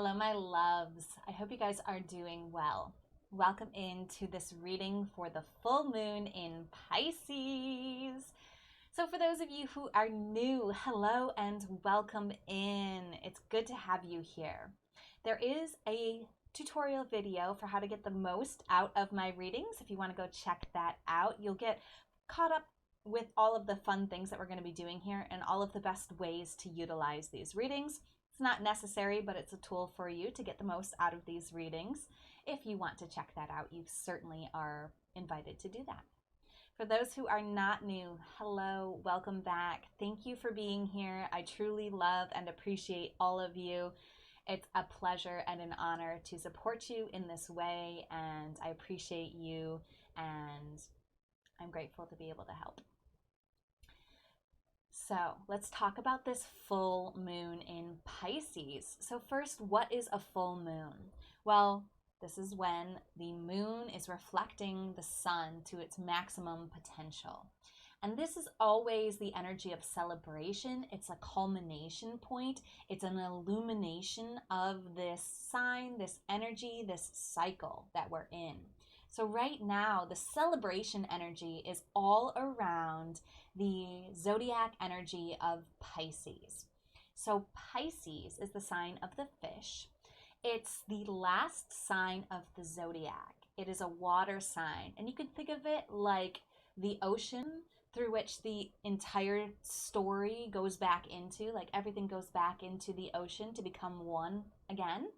Hello, my loves. I hope you guys are doing well. Welcome into this reading for the full moon in Pisces. So for those of you who are new, hello and welcome in. It's good to have you here. There is a tutorial video for how to get the most out of my readings. If you want to go check that out, you'll get caught up with all of the fun things that we're going to be doing here and all of the best ways to utilize these readings. It's not necessary, but it's a tool for you to get the most out of these readings. If you want to check that out, you certainly are invited to do that. For those who are not new, hello, welcome back. Thank you for being here. I truly love and appreciate all of you. It's a pleasure and an honor to support you in this way, and I appreciate you, and I'm grateful to be able to help. So let's talk about this full moon in Pisces. So first, what is a full moon? Well, this is when the moon is reflecting the sun to its maximum potential. And this is always the energy of celebration. It's a culmination point. It's an illumination of this sign, this energy, this cycle that we're in. So right now, the celebration energy is all around the zodiac energy of Pisces. So Pisces is the sign of the fish. It's the last sign of the zodiac. It is a water sign, and you can think of it like the ocean through which the entire story goes back into, like everything goes back into the ocean to become one again.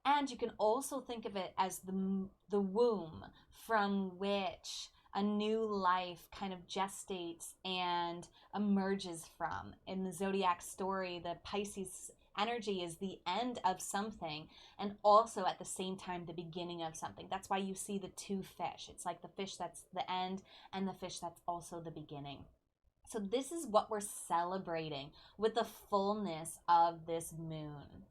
And you can also think of it as the womb from which a new life kind of gestates and emerges from. In the zodiac story, the Pisces energy is the end of something and also at the same time the beginning of something. That's why you see the two fish. It's like the fish that's the end and the fish that's also the beginning. So this is what we're celebrating with the fullness of this moon.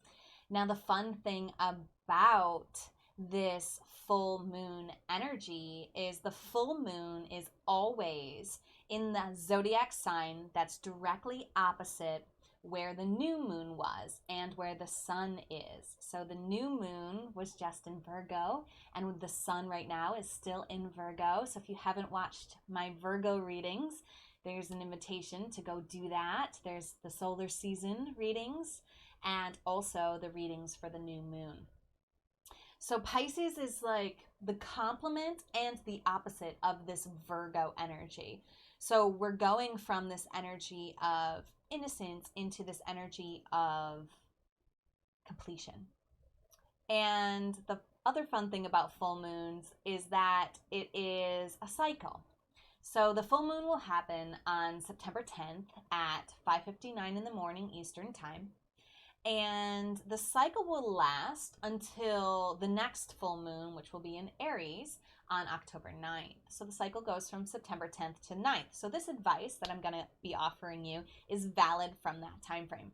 Now, the fun thing about this full moon energy is the full moon is always in the zodiac sign that's directly opposite where the new moon was and where the sun is. So the new moon was just in Virgo, and the sun right now is still in Virgo. So if you haven't watched my Virgo readings, there's an invitation to go do that. There's the solar season readings and also the readings for the new moon. So Pisces is like the complement and the opposite of this Virgo energy. So we're going from this energy of innocence into this energy of completion. And the other fun thing about full moons is that it is a cycle. So the full moon will happen on September 10th at 5:59 in the morning Eastern Time. And the cycle will last until the next full moon, which will be in Aries on October 9th. So the cycle goes from September 10th to 9th. So this advice that I'm going to be offering you is valid from that time frame.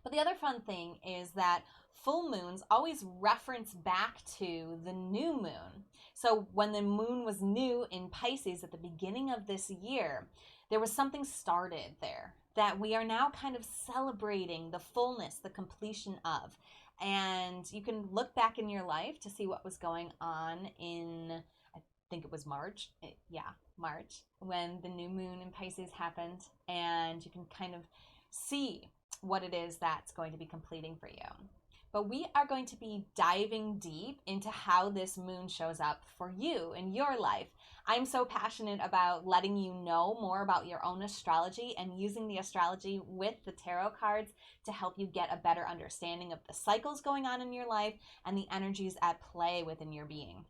But the other fun thing is that full moons always reference back to the new moon. So when the moon was new in Pisces at the beginning of this year, there was something started there that we are now kind of celebrating the fullness, the completion of. And you can look back in your life to see what was going on in, I think it was March, when the new moon in Pisces happened. And you can kind of see what it is that's going to be completing for you. But we are going to be diving deep into how this moon shows up for you in your life. I'm so passionate about letting you know more about your own astrology and using the astrology with the tarot cards to help you get a better understanding of the cycles going on in your life and the energies at play within your being.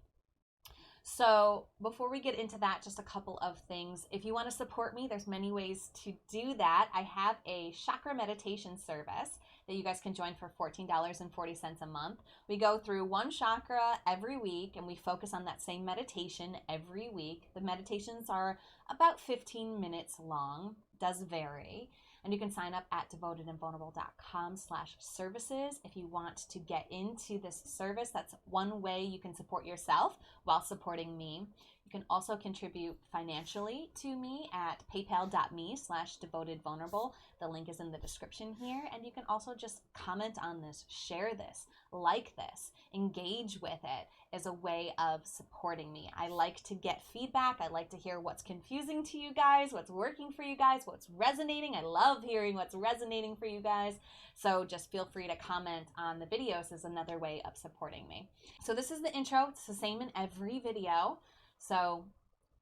So before we get into that, just a couple of things. If you want to support me, there's many ways to do that. I have a chakra meditation service that you guys can join for $14.40 a month. We go through one chakra every week and we focus on that same meditation every week. The meditations are about 15 minutes long, does vary. And you can sign up at devotedandvulnerable.com/services if you want to get into this service. That's one way you can support yourself while supporting me. You can also contribute financially to me at paypal.me/devotedvulnerable. The link is in the description here. And you can also just comment on this, share this, like this, engage with it as a way of supporting me. I like to get feedback. I like to hear what's confusing to you guys, what's working for you guys, what's resonating. I love hearing what's resonating for you guys. So just feel free to comment on the videos as another way of supporting me. So this is the intro. It's the same in every video. So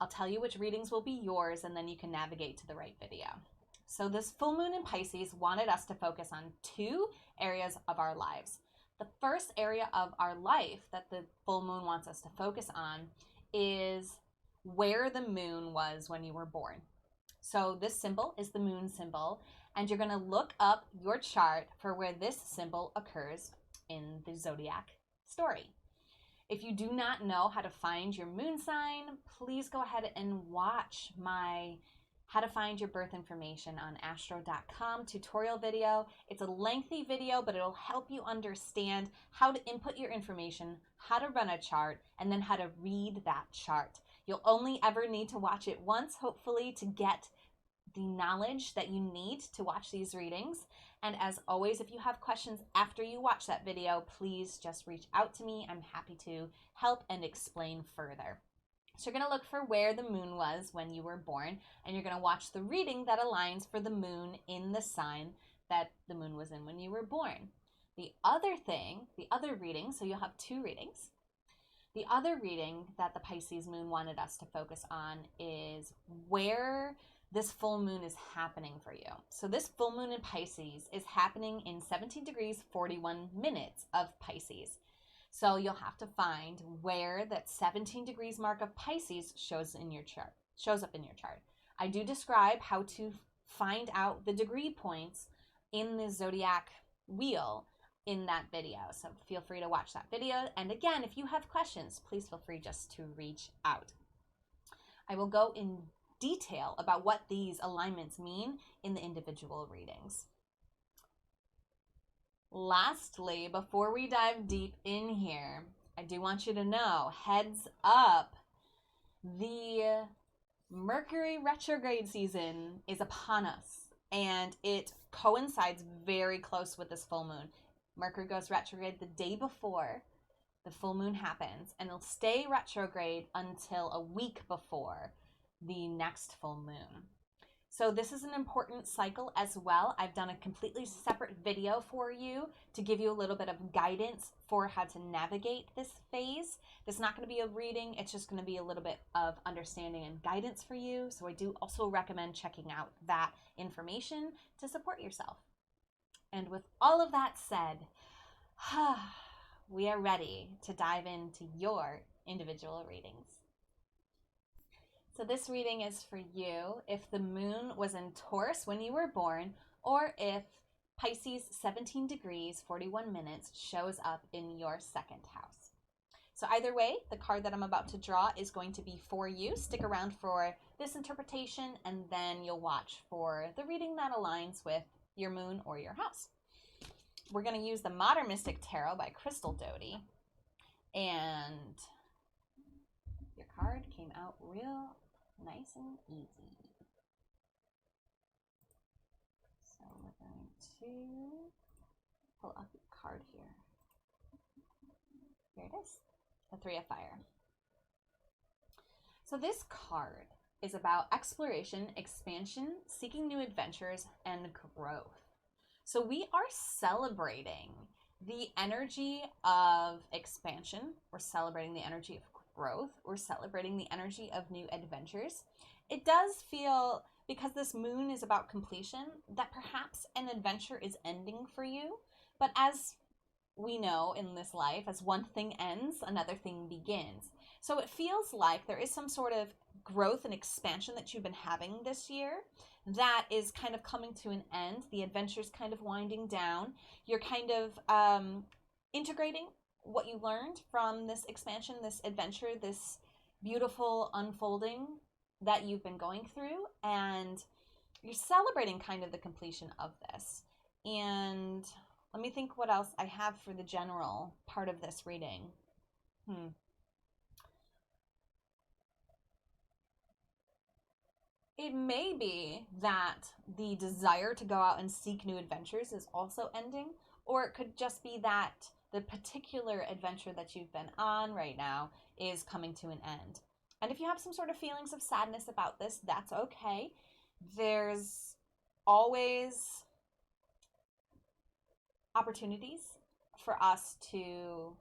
I'll tell you which readings will be yours, and then you can navigate to the right video. So this full moon in Pisces wanted us to focus on two areas of our lives. The first area of our life that the full moon wants us to focus on is where the moon was when you were born. So this symbol is the moon symbol, and you're going to look up your chart for where this symbol occurs in the zodiac story. If you do not know how to find your moon sign, please go ahead and watch my How to Find Your Birth Information on astro.com tutorial video. It's a lengthy video, but it'll help you understand how to input your information, how to run a chart, and then how to read that chart. You'll only ever need to watch it once, hopefully, to get the knowledge that you need to watch these readings. And as always, if you have questions after you watch that video, please just reach out to me. I'm happy to help and explain further. So you're going to look for where the moon was when you were born, and you're going to watch the reading that aligns for the moon in the sign that the moon was in when you were born. The other reading, so you'll have two readings. The other reading that the Pisces moon wanted us to focus on is where this full moon is happening for you. So this full moon in Pisces is happening in 17 degrees, 41 minutes of Pisces. So you'll have to find where that 17 degrees mark of Pisces shows up in your chart. I do describe how to find out the degree points in the zodiac wheel in that video. So feel free to watch that video. And again, if you have questions, please feel free just to reach out. I will go in detail about what these alignments mean in the individual readings. Lastly, before we dive deep in here, I do want you to know, heads up, the Mercury retrograde season is upon us, and it coincides very close with this full moon. Mercury goes retrograde the day before the full moon happens, and it'll stay retrograde until a week before the next full moon. So this is an important cycle as well. I've done a completely separate video for you to give you a little bit of guidance for how to navigate this phase. This is not going to be a reading. It's just going to be a little bit of understanding and guidance for you. So I do also recommend checking out that information to support yourself. And with all of that said, we are ready to dive into your individual readings. So this reading is for you if the moon was in Taurus when you were born, or if Pisces 17 degrees, 41 minutes shows up in your second house. So either way, the card that I'm about to draw is going to be for you. Stick around for this interpretation, and then you'll watch for the reading that aligns with your moon or your house. We're going to use the Modern Mystic Tarot by Crystal Doty, and your card came out real nice and easy. So we're going to pull up the card here. Here it is, the Three of Fire. So this card is about exploration, expansion, seeking new adventures, and growth. So we are celebrating the energy of expansion. We're celebrating the energy of growth. We're celebrating the energy of new adventures. It does feel, because this moon is about completion, that perhaps an adventure is ending for you. But as we know in this life, as one thing ends, another thing begins. So it feels like there is some sort of growth and expansion that you've been having this year that is kind of coming to an end. The adventure's kind of winding down. You're kind of integrating what you learned from this expansion, this adventure, this beautiful unfolding that you've been going through, and you're celebrating kind of the completion of this. And let me think what else I have for the general part of this reading. It may be that the desire to go out and seek new adventures is also ending, or it could just be that the particular adventure that you've been on right now is coming to an end. And if you have some sort of feelings of sadness about this, that's okay. There's always opportunities for us to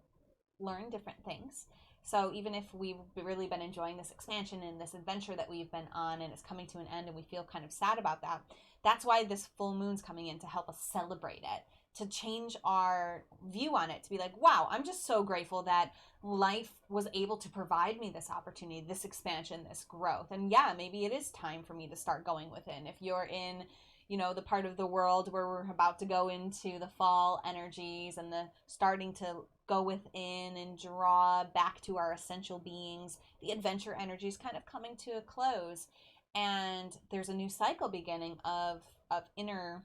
learn different things. So even if we've really been enjoying this expansion and this adventure that we've been on and it's coming to an end and we feel kind of sad about that, that's why this full moon's coming in to help us celebrate it, to change our view on it, to be like, wow, I'm just so grateful that life was able to provide me this opportunity, this expansion, this growth. And yeah, maybe it is time for me to start going within. If you're in, you know, the part of the world where we're about to go into the fall energies and the starting to go within and draw back to our essential beings, the adventure energy is kind of coming to a close, and there's a new cycle beginning of inner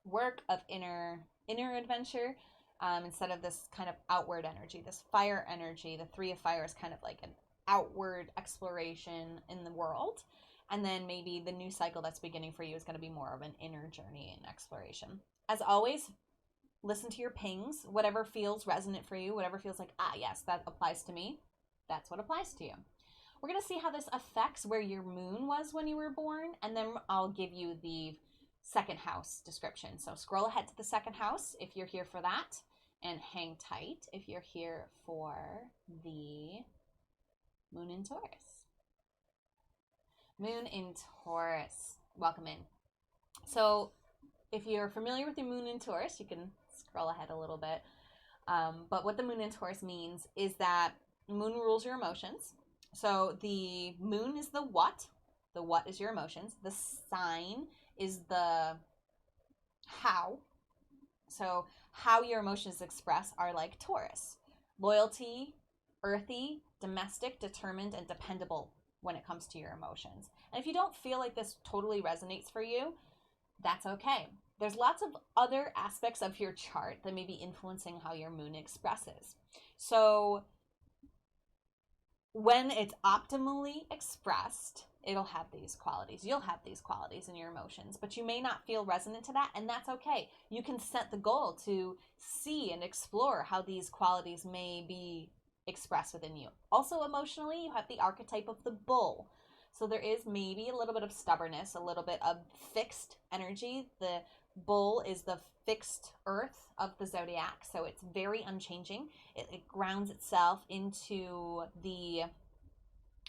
work, of inner adventure, instead of this kind of outward energy, this fire energy. The Three of Fire is kind of like an outward exploration in the world. And then maybe the new cycle that's beginning for you is going to be more of an inner journey and exploration. As always, listen to your pings, whatever feels resonant for you, whatever feels like, ah, yes, that applies to me. That's what applies to you. We're going to see how this affects where your moon was when you were born, and then I'll give you the second house description. So scroll ahead to the second house if you're here for that, and hang tight if you're here for the moon in Taurus. Moon in Taurus. Welcome in. So if you're familiar with the moon in Taurus, you can scroll ahead a little bit. But what the moon in Taurus means is that moon rules your emotions. So the moon is the what. The what is your emotions. The sign is the how. So how your emotions express are like Taurus. Loyalty, earthy, domestic, determined, and dependable when it comes to your emotions. And if you don't feel like this totally resonates for you, that's okay. There's lots of other aspects of your chart that may be influencing how your moon expresses. So when it's optimally expressed, it'll have these qualities. You'll have these qualities in your emotions, but you may not feel resonant to that, and that's okay. You can set the goal to see and explore how these qualities may be expressed within you. Also, emotionally, you have the archetype of the bull. So there is maybe a little bit of stubbornness, a little bit of fixed energy. The bull is the fixed earth of the zodiac, so it's very unchanging. It grounds itself into the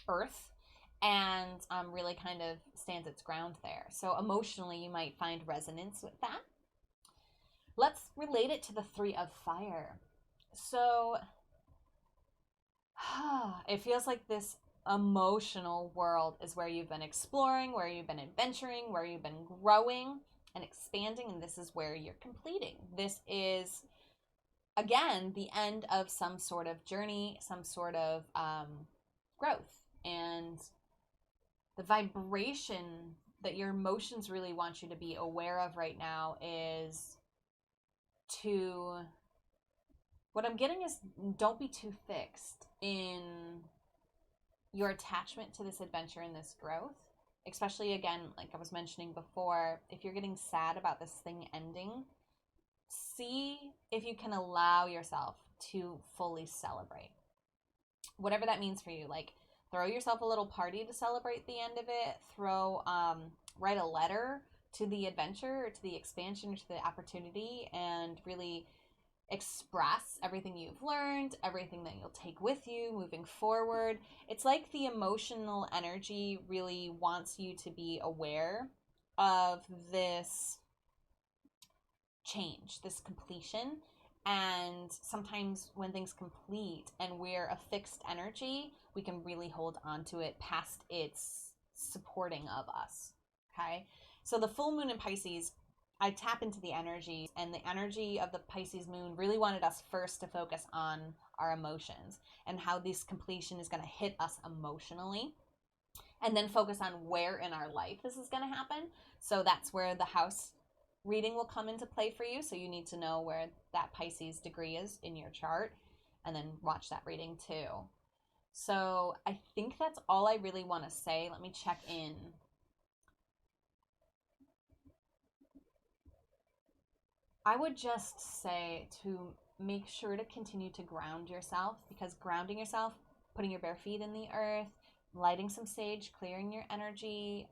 earth and really kind of stands its ground there. So emotionally, you might find resonance with that. Let's relate it to the Three of Fire. So it feels like this emotional world is where you've been exploring, where you've been adventuring, where you've been growing and expanding, and this is where you're completing. This is, again, the end of some sort of journey, some sort of growth. And the vibration that your emotions really want you to be aware of right now is to, what I'm getting is, don't be too fixed in your attachment to this adventure and this growth. Especially, again, like I was mentioning before, if you're getting sad about this thing ending, see if you can allow yourself to fully celebrate. Whatever that means for you. Like, throw yourself a little party to celebrate the end of it. Write a letter to the adventure or to the expansion or to the opportunity, and really express everything you've learned, everything that you'll take with you moving forward. It's like the emotional energy really wants you to be aware of this change, this completion. And sometimes when things complete and we're a fixed energy, we can really hold on to it past its supporting of us. Okay? So the full moon in Pisces, I tap into the energy, and the energy of the Pisces moon really wanted us first to focus on our emotions and how this completion is going to hit us emotionally, and then focus on where in our life this is going to happen. So that's where the house reading will come into play for you. So you need to know where that Pisces degree is in your chart, and then watch that reading too. So I think that's all I really want to say. Let me check in I would just say to make sure to continue to ground yourself, because grounding yourself, putting your bare feet in the earth, lighting some sage, clearing your energy,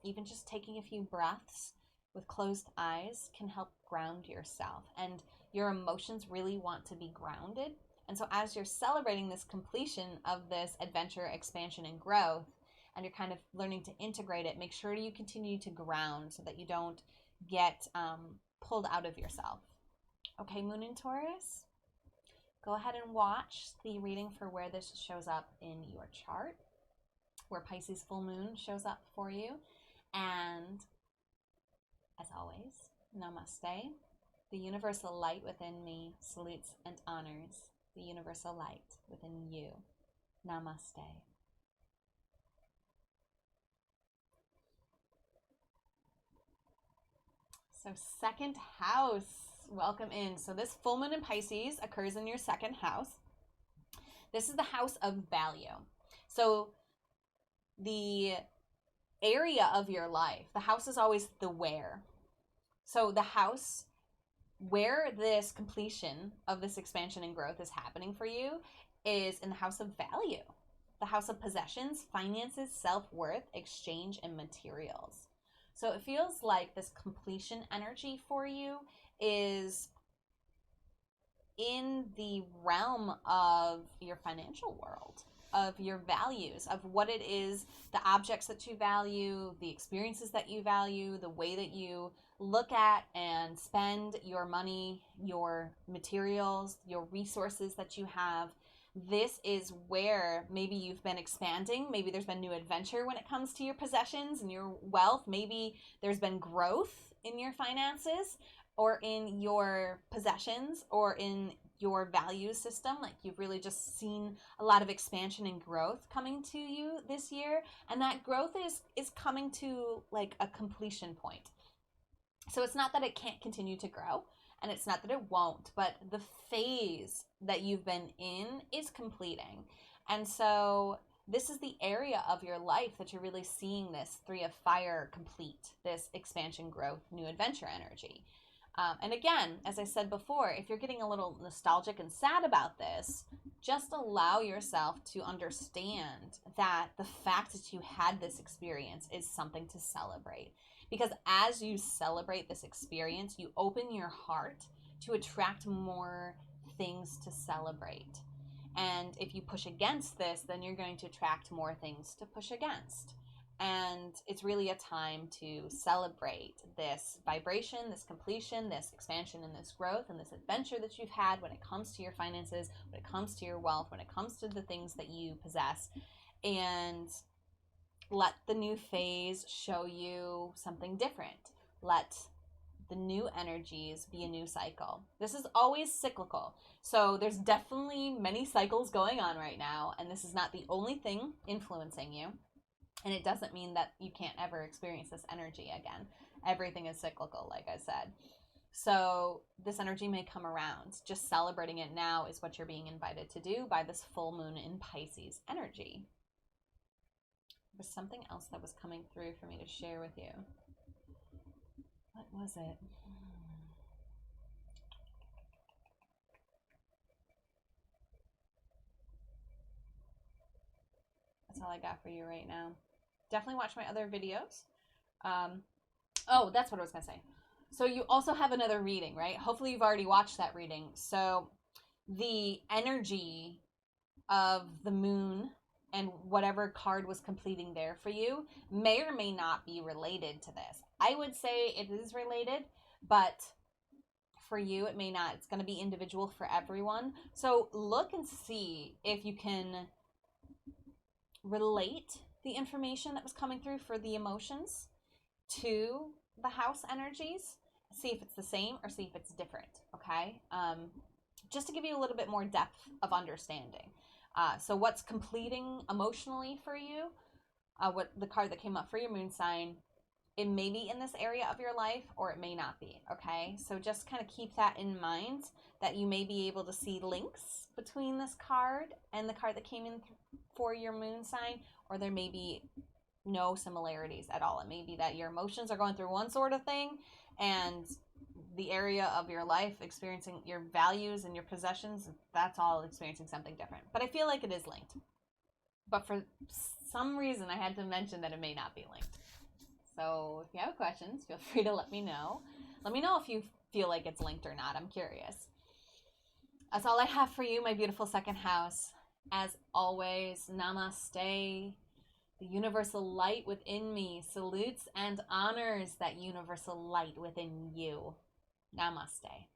even just taking a few breaths with closed eyes can help ground yourself. And your emotions really want to be grounded. And so as you're celebrating this completion of this adventure, expansion, and growth, and you're kind of learning to integrate it, make sure you continue to ground so that you don't get pulled out of yourself. Okay, Moon in Taurus, go ahead and watch the reading for where this shows up in your chart, where Pisces full moon shows up for you. And as always, namaste. The universal light within me salutes and honors the universal light within you. Namaste. So second house, welcome in. So this full moon in Pisces occurs in your second house. This is the house of value. So the area of your life, the house is always the where. So the house where this completion of this expansion and growth is happening for you is in the house of value, the house of possessions, finances, self-worth, exchange, and materials. So it feels like this completion energy for you is in the realm of your financial world, of your values, of what it is, the objects that you value, the experiences that you value, the way that you look at and spend your money, your materials, your resources that you have. This is where maybe you've been expanding. Maybe there's been new adventure when it comes to your possessions and your wealth. Maybe there's been growth in your finances or in your possessions or in your value system. Like you've really just seen a lot of expansion and growth coming to you this year. And that growth is coming to like a completion point. So it's not that it can't continue to grow, and it's not that it won't, but the phase that you've been in is completing. And so this is the area of your life that you're really seeing this Three of Fire complete, this expansion, growth, new adventure energy. And again, as I said before, if you're getting a little nostalgic and sad about this, just allow yourself to understand that the fact that you had this experience is something to celebrate. Because as you celebrate this experience, you open your heart to attract more things to celebrate. And if you push against this, then you're going to attract more things to push against. And it's really a time to celebrate this vibration, this completion, this expansion, and this growth, and this adventure that you've had when it comes to your finances, when it comes to your wealth, when it comes to the things that you possess. And let the new phase show you something different. Let the new energies be a new cycle. This is always cyclical. So there's definitely many cycles going on right now, and this is not the only thing influencing you. And it doesn't mean that you can't ever experience this energy again. Everything is cyclical, like I said. So this energy may come around. Just celebrating it now is what you're being invited to do by this full moon in Pisces energy. There was something else that was coming through for me to share with you. What was it? That's all I got for you right now. Definitely watch my other videos. Oh, that's what I was going to say. So you also have another reading, right? Hopefully you've already watched that reading. So the energy of the moon and whatever card was completing there for you may or may not be related to this. I would say it is related, but for you it may not. It's going to be individual for everyone. So look and see if you can relate the information that was coming through for the emotions to the house energies. See if it's the same or see if it's different, okay? Just to give you a little bit more depth of understanding. So what's completing emotionally for you, what the card that came up for your moon sign, it may be in this area of your life or it may not be, okay? So just kind of keep that in mind, that you may be able to see links between this card and the card that came in for your moon sign, or there may be no similarities at all. It may be that your emotions are going through one sort of thing and the area of your life experiencing your values and your possessions, that's all experiencing something different. But I feel like it is linked. But for some reason, I had to mention that it may not be linked. So if you have questions, feel free to let me know. Let me know if you feel like it's linked or not. I'm curious. That's all I have for you, my beautiful second house. As always, namaste. The universal light within me salutes and honors that universal light within you. Namaste.